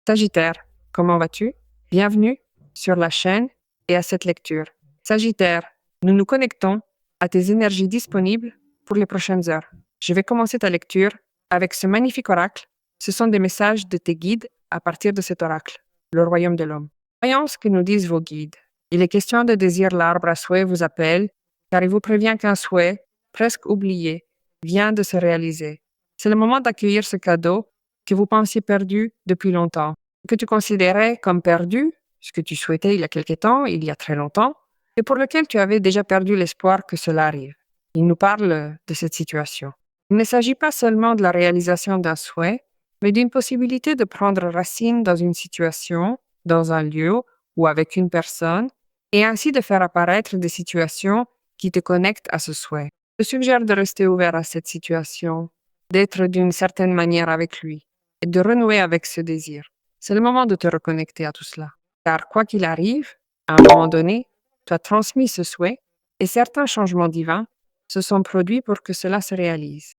Sagittaire, comment vas-tu? Bienvenue sur la chaîne et à cette lecture. Sagittaire, nous nous connectons à tes énergies disponibles pour les prochaines heures. Je vais commencer ta lecture avec ce magnifique oracle. Ce sont des messages de tes guides à partir de cet oracle, le royaume de l'homme. Voyons ce que nous disent vos guides. Il est question de désir, l'arbre à souhait vous appelle, car il vous prévient qu'un souhait, presque oublié, vient de se réaliser. C'est le moment d'accueillir ce cadeau que vous pensiez perdu depuis longtemps, que tu considérais comme perdu, ce que tu souhaitais il y a quelque temps, il y a très longtemps, et pour lequel tu avais déjà perdu l'espoir que cela arrive. Il nous parle de cette situation. Il ne s'agit pas seulement de la réalisation d'un souhait, mais d'une possibilité de prendre racine dans une situation, dans un lieu ou avec une personne, et ainsi de faire apparaître des situations qui te connectent à ce souhait. Je te suggère de rester ouvert à cette situation, d'être d'une certaine manière avec lui et de renouer avec ce désir. C'est le moment de te reconnecter à tout cela. Car quoi qu'il arrive, à un moment donné, tu as transmis ce souhait et certains changements divins se sont produits pour que cela se réalise.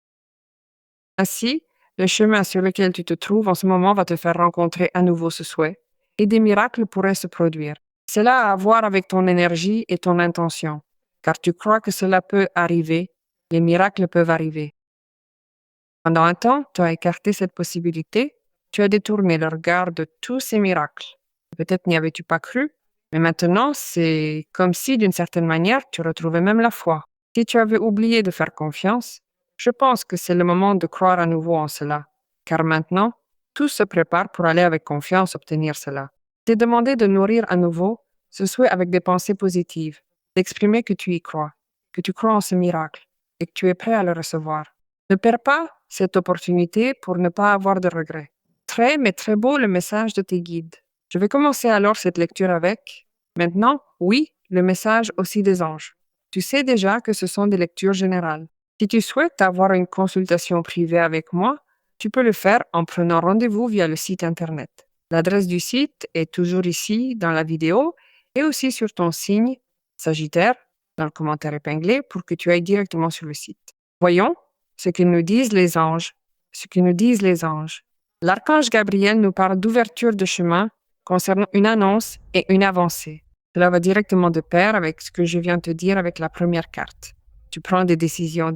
Ainsi, le chemin sur lequel tu te trouves en ce moment va te faire rencontrer à nouveau ce souhait et des miracles pourraient se produire. Cela a à voir avec ton énergie et ton intention, car tu crois que cela peut arriver, les miracles peuvent arriver. Pendant un temps, tu as écarté cette possibilité, tu as détourné le regard de tous ces miracles. Peut-être n'y avais-tu pas cru, mais maintenant, c'est comme si, d'une certaine manière, tu retrouvais même la foi. Si tu avais oublié de faire confiance, je pense que c'est le moment de croire à nouveau en cela, car maintenant, tout se prépare pour aller avec confiance obtenir cela. T'es demandé de nourrir à nouveau ce souhait avec des pensées positives, d'exprimer que tu y crois, que tu crois en ce miracle et que tu es prêt à le recevoir. Ne perds pas cette opportunité pour ne pas avoir de regrets. Très, mais très beau le message de tes guides. Je vais commencer alors cette lecture avec, maintenant, oui, le message aussi des anges. Tu sais déjà que ce sont des lectures générales. Si tu souhaites avoir une consultation privée avec moi, tu peux le faire en prenant rendez-vous via le site Internet. L'adresse du site est toujours ici dans la vidéo et aussi sur ton signe Sagittaire dans le commentaire épinglé pour que tu ailles directement sur le site. Voyons ce que nous disent les anges. Ce que nous disent les anges. L'archange Gabriel nous parle d'ouverture de chemin concernant une annonce et une avancée. Cela va directement de pair avec ce que je viens de te dire avec la première carte. Tu prends des décisions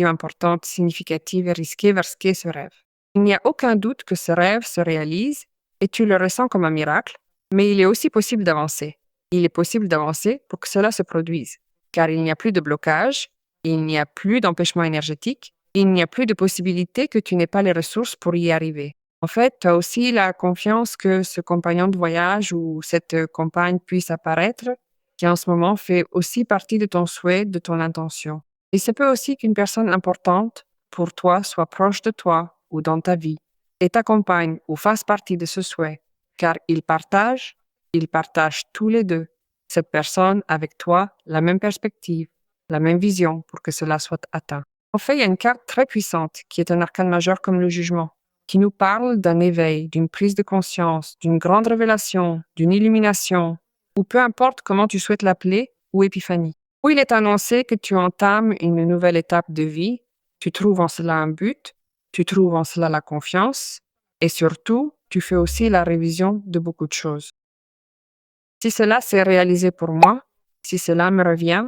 importantes, significatives et risquées vers ce qu'est ce rêve. Il n'y a aucun doute que ce rêve se réalise et tu le ressens comme un miracle, mais il est aussi possible d'avancer. Il est possible d'avancer pour que cela se produise, car il n'y a plus de blocage, il n'y a plus d'empêchement énergétique, il n'y a plus de possibilité que tu n'aies pas les ressources pour y arriver. En fait, tu as aussi la confiance que ce compagnon de voyage ou cette compagne puisse apparaître, qui en ce moment fait aussi partie de ton souhait, de ton intention. Il se peut aussi qu'une personne importante pour toi soit proche de toi ou dans ta vie et t'accompagne ou fasse partie de ce souhait, car ils partagent tous les deux, cette personne avec toi, la même perspective, la même vision pour que cela soit atteint. En fait, il y a une carte très puissante qui est un arcane majeur comme le jugement, qui nous parle d'un éveil, d'une prise de conscience, d'une grande révélation, d'une illumination, ou peu importe comment tu souhaites l'appeler, ou épiphanie, où il est annoncé que tu entames une nouvelle étape de vie, tu trouves en cela un but, tu trouves en cela la confiance, et surtout, tu fais aussi la révision de beaucoup de choses. Si cela s'est réalisé pour moi, si cela me revient,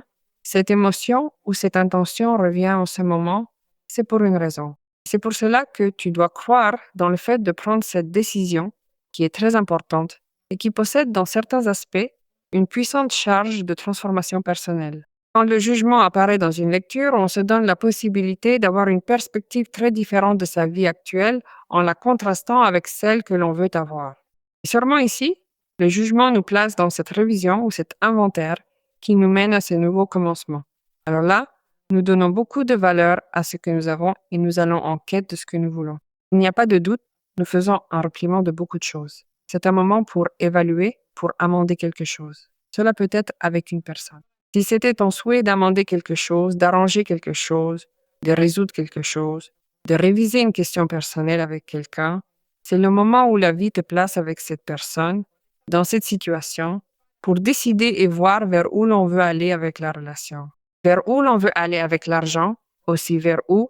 cette émotion ou cette intention revient en ce moment, c'est pour une raison. C'est pour cela que tu dois croire dans le fait de prendre cette décision qui est très importante et qui possède dans certains aspects une puissante charge de transformation personnelle. Quand le jugement apparaît dans une lecture, on se donne la possibilité d'avoir une perspective très différente de sa vie actuelle en la contrastant avec celle que l'on veut avoir. Et sûrement ici, le jugement nous place dans cette révision ou cet inventaire qui nous mène à ce nouveau commencement. Alors là, nous donnons beaucoup de valeur à ce que nous avons et nous allons en quête de ce que nous voulons. Il n'y a pas de doute, nous faisons un repliement de beaucoup de choses. C'est un moment pour évaluer, pour amender quelque chose. Cela peut être avec une personne. Si c'était ton souhait d'amender quelque chose, d'arranger quelque chose, de résoudre quelque chose, de réviser une question personnelle avec quelqu'un, c'est le moment où la vie te place avec cette personne, dans cette situation, pour décider et voir vers où l'on veut aller avec la relation. Vers où l'on veut aller avec l'argent, aussi vers où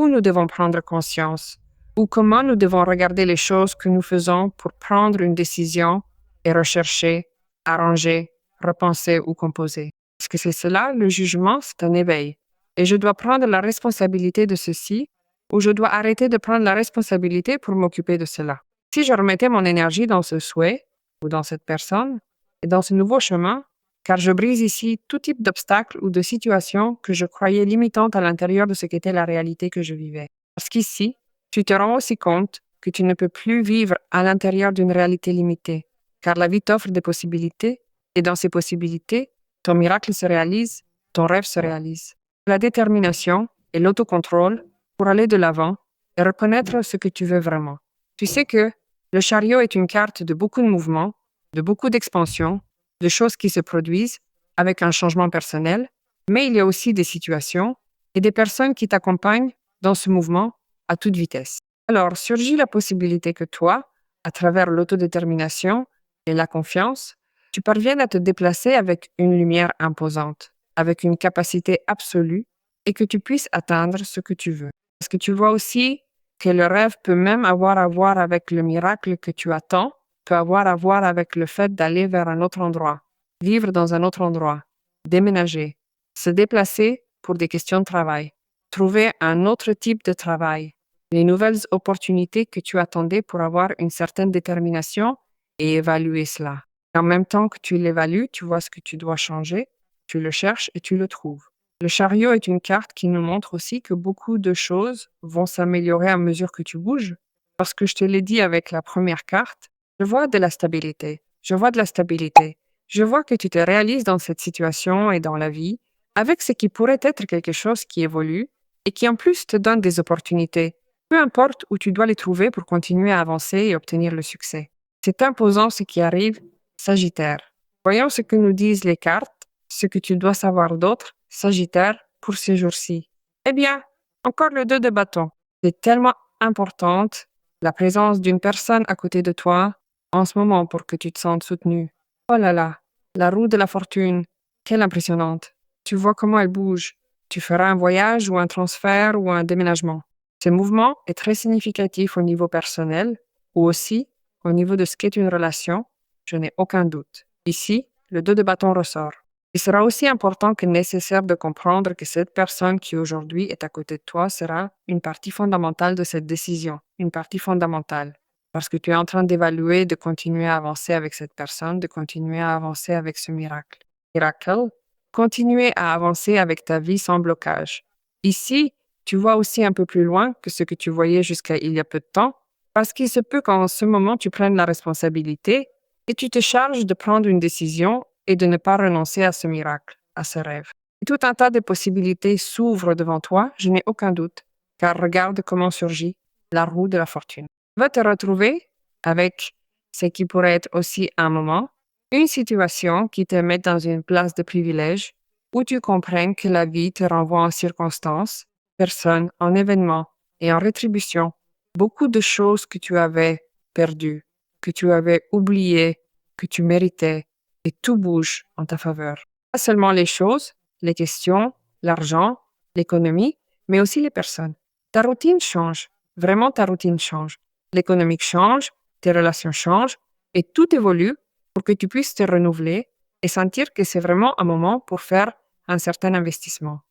nous devons prendre conscience ou comment nous devons regarder les choses que nous faisons pour prendre une décision et rechercher, arranger, repenser ou composer. Parce que c'est cela, le jugement, c'est un éveil. Et je dois prendre la responsabilité de ceci, ou je dois arrêter de prendre la responsabilité pour m'occuper de cela. Si je remettais mon énergie dans ce souhait, ou dans cette personne, et dans ce nouveau chemin, car je brise ici tout type d'obstacles ou de situations que je croyais limitantes à l'intérieur de ce qu'était la réalité que je vivais. Parce qu'ici, tu te rends aussi compte que tu ne peux plus vivre à l'intérieur d'une réalité limitée, car la vie t'offre des possibilités, et dans ces possibilités, ton miracle se réalise, ton rêve se réalise. La détermination et l'autocontrôle pour aller de l'avant et reconnaître ce que tu veux vraiment. Tu sais que le chariot est une carte de beaucoup de mouvements, de beaucoup d'expansion, de choses qui se produisent avec un changement personnel, mais il y a aussi des situations et des personnes qui t'accompagnent dans ce mouvement à toute vitesse. Alors, surgit la possibilité que toi, à travers l'autodétermination et la confiance, tu parviennes à te déplacer avec une lumière imposante, avec une capacité absolue et que tu puisses atteindre ce que tu veux. Parce que tu vois aussi que le rêve peut même avoir à voir avec le miracle que tu attends, peut avoir à voir avec le fait d'aller vers un autre endroit, vivre dans un autre endroit, déménager, se déplacer pour des questions de travail, trouver un autre type de travail, les nouvelles opportunités que tu attendais pour avoir une certaine détermination et évaluer cela. En même temps que tu l'évalues, tu vois ce que tu dois changer, tu le cherches et tu le trouves. Le chariot est une carte qui nous montre aussi que beaucoup de choses vont s'améliorer à mesure que tu bouges. Parce que je te l'ai dit avec la première carte, je vois de la stabilité. Je vois de la stabilité. Je vois que tu te réalises dans cette situation et dans la vie avec ce qui pourrait être quelque chose qui évolue et qui en plus te donne des opportunités, peu importe où tu dois les trouver pour continuer à avancer et obtenir le succès. C'est imposant ce qui arrive, Sagittaire. Voyons ce que nous disent les cartes, ce que tu dois savoir d'autre, Sagittaire, pour ces jours-ci. Eh bien, encore le 2 de bâton. C'est tellement importante la présence d'une personne à côté de toi en ce moment pour que tu te sentes soutenu. Oh là là, la roue de la fortune, quelle impressionnante. Tu vois comment elle bouge. Tu feras un voyage ou un transfert ou un déménagement. Ce mouvement est très significatif au niveau personnel ou aussi au niveau de ce qu'est une relation, je n'ai aucun doute. Ici, le 2 de bâton ressort. Il sera aussi important que nécessaire de comprendre que cette personne qui aujourd'hui est à côté de toi sera une partie fondamentale de cette décision, une partie fondamentale. Parce que tu es en train d'évaluer, de continuer à avancer avec cette personne, de continuer à avancer avec ce miracle. Miracle, continuer à avancer avec ta vie sans blocage. Ici, tu vois aussi un peu plus loin que ce que tu voyais jusqu'à il y a peu de temps, parce qu'il se peut qu'en ce moment, tu prennes la responsabilité et tu te charges de prendre une décision et de ne pas renoncer à ce miracle, à ce rêve. Et tout un tas de possibilités s'ouvrent devant toi, je n'ai aucun doute, car regarde comment surgit la roue de la fortune. Tu vas te retrouver avec ce qui pourrait être aussi un moment, une situation qui te met dans une place de privilège où tu comprennes que la vie te renvoie en circonstances, personnes, en événements et en rétribution beaucoup de choses que tu avais perdues, que tu avais oubliées, que tu méritais, et tout bouge en ta faveur. Pas seulement les choses, les questions, l'argent, l'économie, mais aussi les personnes. Ta routine change, vraiment ta routine change. L'économique change, tes relations changent, et tout évolue pour que tu puisses te renouveler et sentir que c'est vraiment un moment pour faire un certain investissement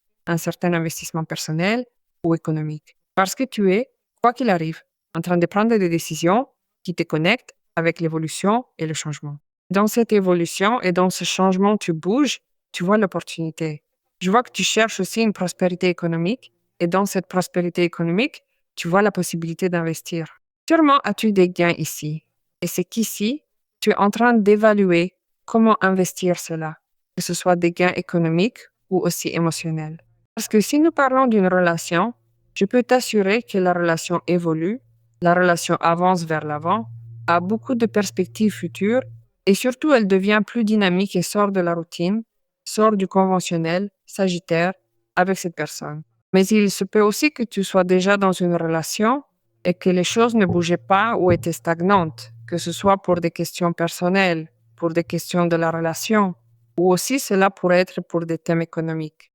personnel ou économique. Parce que tu es, quoi qu'il arrive, en train de prendre des décisions qui te connectent avec l'évolution et le changement. Dans cette évolution et dans ce changement, tu bouges, tu vois l'opportunité. Je vois que tu cherches aussi une prospérité économique et dans cette prospérité économique, tu vois la possibilité d'investir. Sûrement as-tu des gains ici. Et c'est qu'ici, tu es en train d'évaluer comment investir cela, que ce soit des gains économiques ou aussi émotionnels. Parce que si nous parlons d'une relation, je peux t'assurer que la relation évolue, la relation avance vers l'avant, a beaucoup de perspectives futures et surtout elle devient plus dynamique et sort de la routine, sort du conventionnel, Sagittaire, avec cette personne. Mais il se peut aussi que tu sois déjà dans une relation et que les choses ne bougeaient pas ou étaient stagnantes, que ce soit pour des questions personnelles, pour des questions de la relation, ou aussi cela pourrait être pour des thèmes économiques.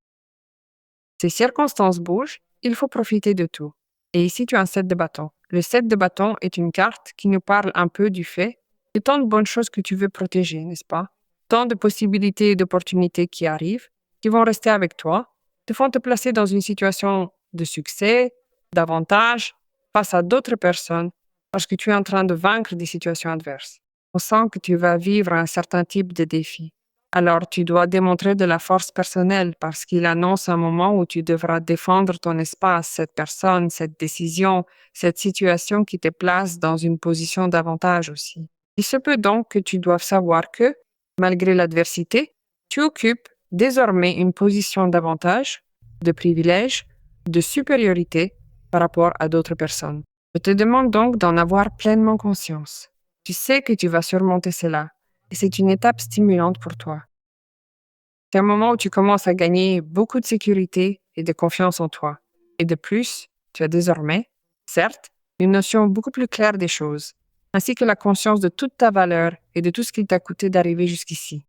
Ces circonstances bougent, il faut profiter de tout. Et ici, tu as un 7 de bâton. le 7 de bâton est une carte qui nous parle un peu du fait de tant de bonnes choses que tu veux protéger, n'est-ce pas? Tant de possibilités et d'opportunités qui arrivent, qui vont rester avec toi, te font te placer dans une situation de succès, d'avantage, face à d'autres personnes, parce que tu es en train de vaincre des situations adverses. On sent que tu vas vivre un certain type de défi. Alors tu dois démontrer de la force personnelle parce qu'il annonce un moment où tu devras défendre ton espace, cette personne, cette décision, cette situation qui te place dans une position d'avantage aussi. Il se peut donc que tu doives savoir que, malgré l'adversité, tu occupes désormais une position d'avantage, de privilège, de supériorité par rapport à d'autres personnes. Je te demande donc d'en avoir pleinement conscience. Tu sais que tu vas surmonter cela et c'est une étape stimulante pour toi. C'est un moment où tu commences à gagner beaucoup de sécurité et de confiance en toi. Et de plus, tu as désormais, certes, une notion beaucoup plus claire des choses, ainsi que la conscience de toute ta valeur et de tout ce qu'il t'a coûté d'arriver jusqu'ici.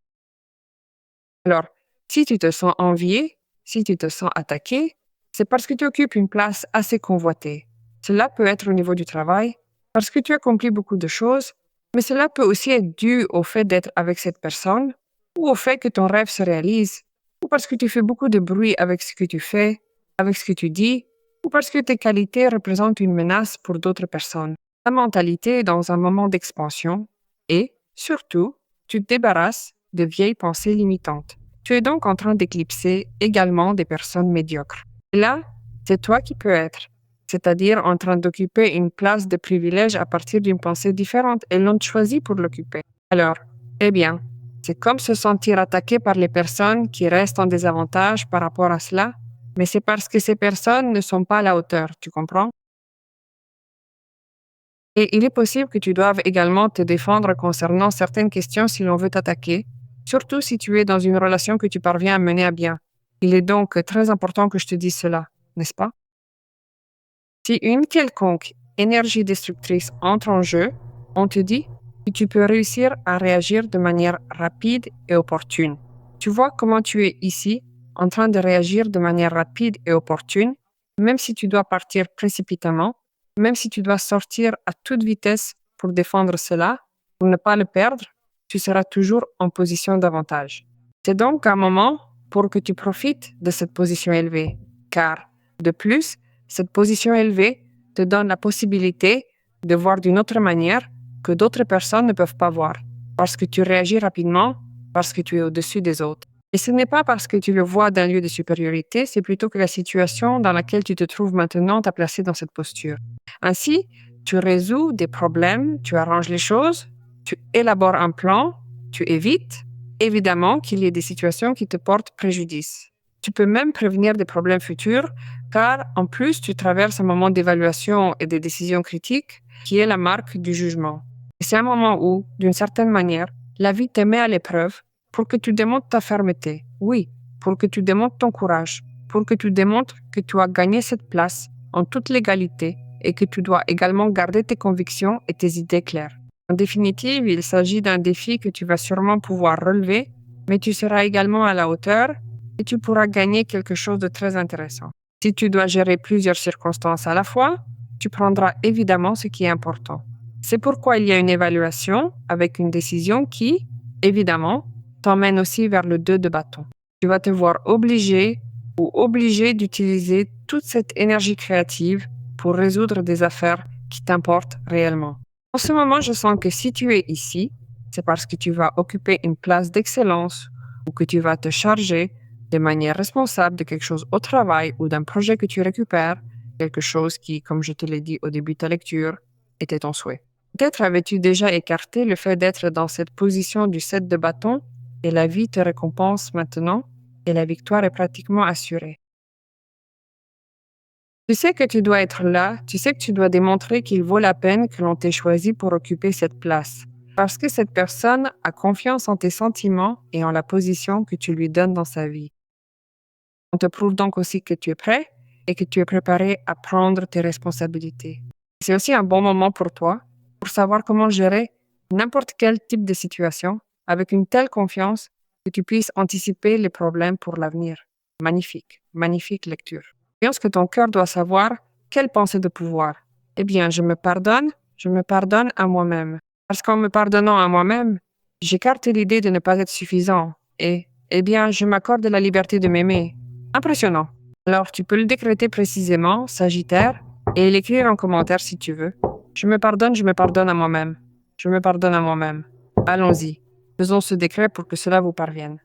Alors, si tu te sens envié, si tu te sens attaqué, c'est parce que tu occupes une place assez convoitée. Cela peut être au niveau du travail, parce que tu accomplis beaucoup de choses, mais cela peut aussi être dû au fait d'être avec cette personne, ou au fait que ton rêve se réalise, ou parce que tu fais beaucoup de bruit avec ce que tu fais, avec ce que tu dis, ou parce que tes qualités représentent une menace pour d'autres personnes. Ta mentalité est dans un moment d'expansion et, surtout, tu te débarrasses de vieilles pensées limitantes. Tu es donc en train d'éclipser également des personnes médiocres. Et là, c'est toi qui peux être, c'est-à-dire en train d'occuper une place de privilège à partir d'une pensée différente et l'ont choisi pour l'occuper. Alors, eh bien, c'est comme se sentir attaqué par les personnes qui restent en désavantage par rapport à cela, mais c'est parce que ces personnes ne sont pas à la hauteur, tu comprends? Et il est possible que tu doives également te défendre concernant certaines questions si l'on veut t'attaquer, surtout si tu es dans une relation que tu parviens à mener à bien. Il est donc très important que je te dise cela, n'est-ce pas? Si une quelconque énergie destructrice entre en jeu, on te dit que tu peux réussir à réagir de manière rapide et opportune. Tu vois comment tu es ici, en train de réagir de manière rapide et opportune, même si tu dois partir précipitamment, même si tu dois sortir à toute vitesse pour défendre cela, pour ne pas le perdre, tu seras toujours en position d'avantage. C'est donc un moment pour que tu profites de cette position élevée, car, de plus, cette position élevée te donne la possibilité de voir d'une autre manière que d'autres personnes ne peuvent pas voir, parce que tu réagis rapidement, parce que tu es au-dessus des autres. Et ce n'est pas parce que tu le vois d'un lieu de supériorité, c'est plutôt que la situation dans laquelle tu te trouves maintenant t'a placé dans cette posture. Ainsi, tu résous des problèmes, tu arranges les choses, tu élabores un plan, tu évites, évidemment, qu'il y ait des situations qui te portent préjudice. Tu peux même prévenir des problèmes futurs, car en plus, tu traverses un moment d'évaluation et de décision critiques qui est la marque du jugement. Et c'est un moment où, d'une certaine manière, la vie te met à l'épreuve pour que tu démontres ta fermeté. Oui, pour que tu démontres ton courage, pour que tu démontres que tu as gagné cette place en toute légalité et que tu dois également garder tes convictions et tes idées claires. En définitive, il s'agit d'un défi que tu vas sûrement pouvoir relever, mais tu seras également à la hauteur et tu pourras gagner quelque chose de très intéressant. Si tu dois gérer plusieurs circonstances à la fois, tu prendras évidemment ce qui est important. C'est pourquoi il y a une évaluation avec une décision qui, évidemment, t'emmène aussi vers le 2 de bâton. Tu vas te voir obligé d'utiliser toute cette énergie créative pour résoudre des affaires qui t'importent réellement. En ce moment, je sens que si tu es ici, c'est parce que tu vas occuper une place d'excellence ou que tu vas te charger de manière responsable de quelque chose au travail ou d'un projet que tu récupères, quelque chose qui, comme je te l'ai dit au début de ta lecture, était ton souhait. Peut-être avais-tu déjà écarté le fait d'être dans cette position du 7 de bâton et la vie te récompense maintenant et la victoire est pratiquement assurée. Tu sais que tu dois être là, tu sais que tu dois démontrer qu'il vaut la peine que l'on t'ait choisi pour occuper cette place. Parce que cette personne a confiance en tes sentiments et en la position que tu lui donnes dans sa vie. On te prouve donc aussi que tu es prêt et que tu es préparé à prendre tes responsabilités. C'est aussi un bon moment pour toi pour savoir comment gérer n'importe quel type de situation avec une telle confiance que tu puisses anticiper les problèmes pour l'avenir. Magnifique, magnifique lecture. Je pense que ton cœur doit savoir quelle pensée de pouvoir Eh bien, je me pardonne à moi-même. Parce qu'en me pardonnant à moi-même, j'écarte l'idée de ne pas être suffisant. Et, eh bien, je m'accorde la liberté de m'aimer. Impressionnant. Alors, tu peux le décréter précisément, Sagittaire, et l'écrire en commentaire si tu veux. Je me pardonne à moi-même. Je me pardonne à moi-même. Allons-y. Faisons ce décret pour que cela vous parvienne.